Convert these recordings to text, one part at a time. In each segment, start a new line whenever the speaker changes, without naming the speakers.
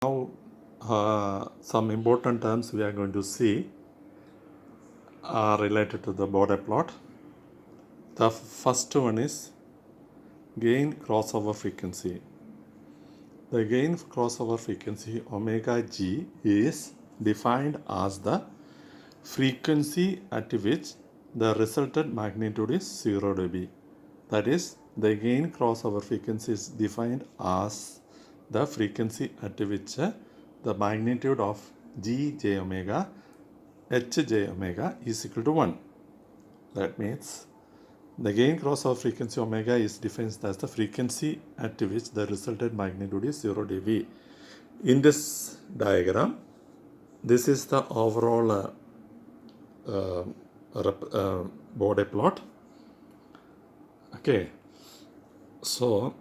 Now, some important terms we are going to see are related to the border plot. The first one is gain crossover frequency. The gain crossover frequency omega g is defined as the frequency at which the resultant magnitude is 0 dB. That is, the gain crossover frequency is defined as the frequency at which the magnitude of g j omega h j omega is equal to 1. That means the gain crossover frequency omega is defined as the frequency at which the resultant magnitude is 0 dB. In this diagram, this is the overall Bode plot. Okay, so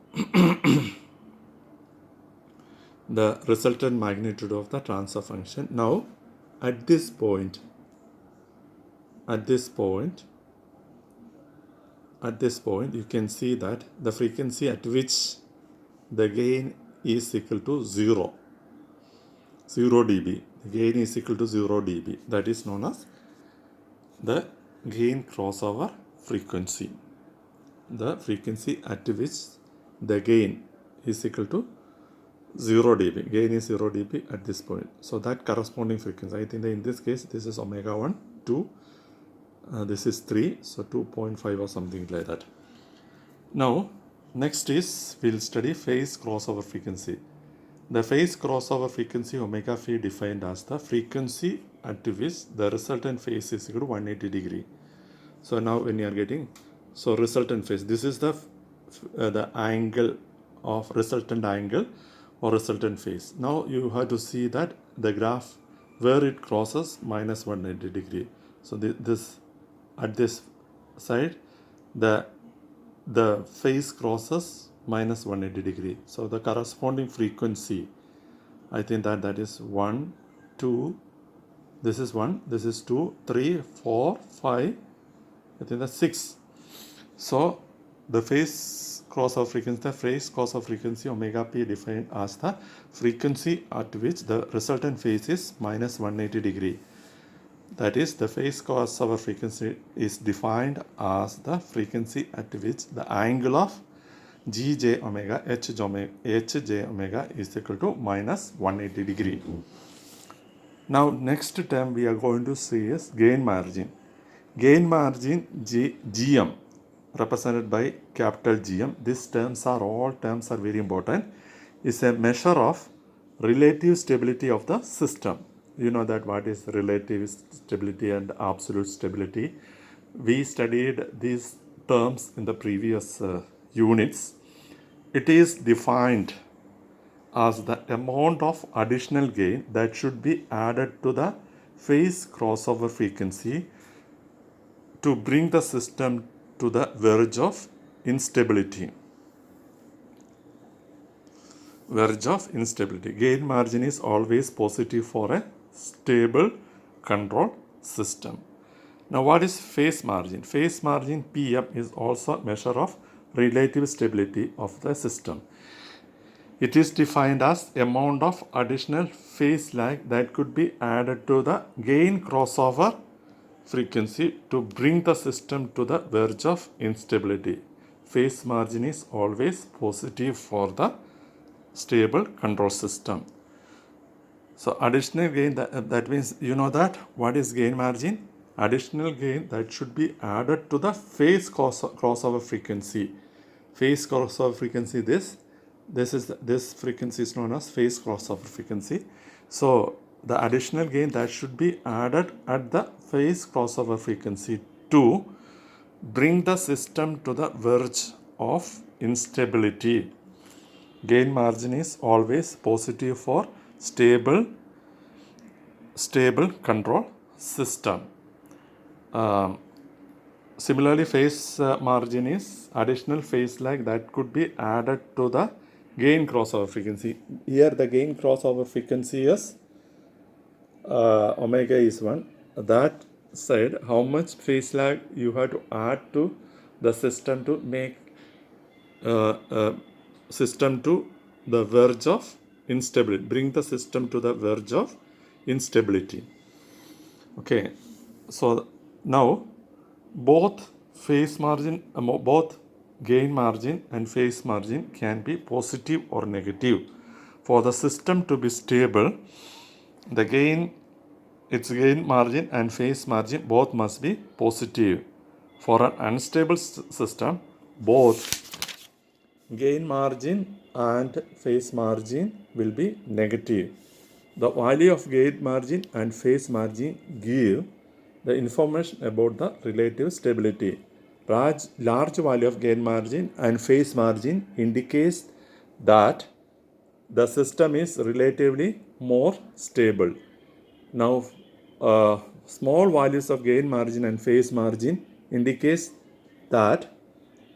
the resultant magnitude of the transfer function. Now, at this point, you can see that the frequency at which the gain is equal to 0 dB. The gain is equal to 0 dB. That is known as the gain crossover frequency. The frequency at which the gain is equal to 0 dB. Gain is 0 dB at this point. So that corresponding frequency, I think that in this case, this is omega 1, 2, this is 3, so 2.5 or something like that. Now, next is we'll study phase crossover frequency. The phase crossover frequency omega phi defined as the frequency at which the resultant phase is equal to 180 degree. So now when you are getting, so resultant phase, this is the angle of resultant angle or resultant phase. Now you have to see that the graph where it crosses minus 180 degree. So this at this side the phase crosses minus 180 degree. So the corresponding frequency, I think that is 1, 2, this is 1, this is 2, 3, 4, 5, I think that's 6. So the phase crossover frequency omega p defined as the frequency at which the resultant phase is minus 180 degree. That is, the phase crossover frequency is defined as the frequency at which the angle of g j omega h j omega is equal to minus 180 degree. Now next term we are going to see is gain margin. Gain margin GM represented by capital GM. These terms are very important. Is a measure of relative stability of the system. You know that what is relative stability and absolute stability. We studied these terms in the previous units. It is defined as the amount of additional gain that should be added to the phase crossover frequency to bring the system to the verge of instability. Gain margin is always positive for a stable control system. Now what is phase margin? Phase margin PM is also a measure of relative stability of the system. It is defined as amount of additional phase lag that could be added to the gain crossover frequency to bring the system to the verge of instability. Phase margin is always positive for the stable control system. So additional gain, that means you know that what is gain margin? Additional gain that should be added to the phase crossover frequency. Phase crossover frequency, this frequency is known as phase crossover frequency. So the additional gain that should be added at the phase crossover frequency to bring the system to the verge of instability. Gain margin is always positive for stable control system. Similarly, phase margin is additional phase lag that could be added to the gain crossover frequency. Here the gain crossover frequency is omega is 1. That said, how much phase lag you have to add to the system to make system to the verge of instability, bring the system to the verge of instability. Okay, so now both both gain margin and phase margin can be positive or negative. For the system to be stable, its gain margin and phase margin both must be positive. For an unstable system, both gain margin and phase margin will be negative. The value of gain margin and phase margin give the information about the relative stability. Large value of gain margin and phase margin indicates that the system is relatively more stable. Now, small values of gain margin and phase margin indicates that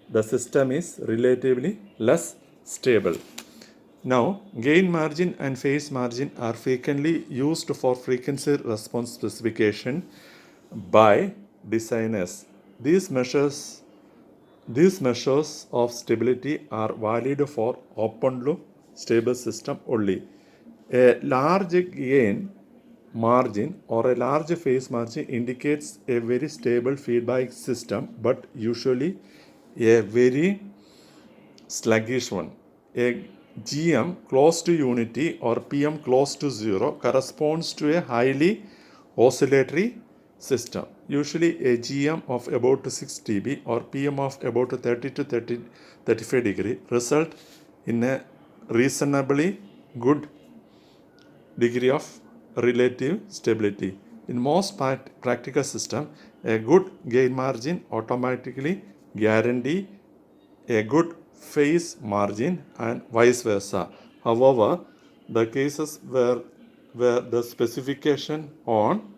the system is relatively less stable. Now, gain margin and phase margin are frequently used for frequency response specification by designers. These measures of stability are valid for open loop stable system only. A large gain margin or a large phase margin indicates a very stable feedback system, but usually a very sluggish one. A GM close to unity or PM close to zero corresponds to a highly oscillatory system. Usually a GM of about 6 dB or PM of about 30 to 35 degree result in a reasonably good degree of relative stability. In most practical systems, a good gain margin automatically guarantee a good phase margin and vice versa. However, the cases where the specification on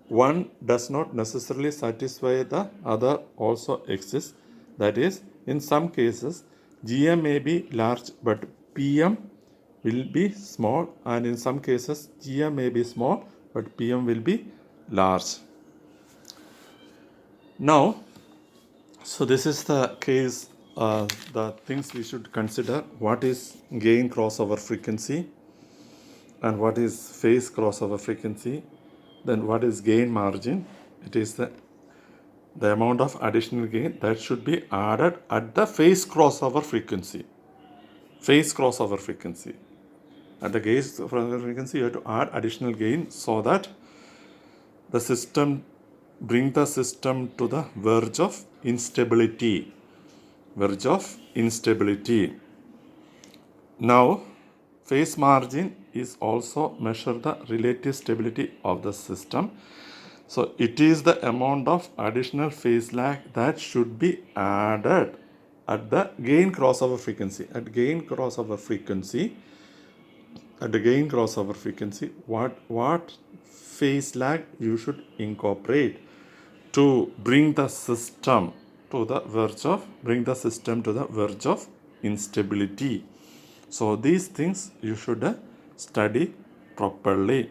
one does not necessarily satisfy the other also exists. That is, in some cases, GM may be large but PM will be small, and in some cases, GM may be small but PM will be large. Now, so this is the case, the things we should consider. What is gain crossover frequency and what is phase crossover frequency? Then what is gain margin? It is the amount of additional gain that should be added at the phase crossover frequency. Phase crossover frequency. At the phase crossover frequency, you have to add additional gain so that the system bring the system to the verge of instability. Now, phase margin is also measure the relative stability of the system. So it is the amount of additional phase lag that should be added at the gain crossover frequency. At gain crossover frequency, what phase lag you should incorporate to bring the system to the verge of instability. So these things you should study properly.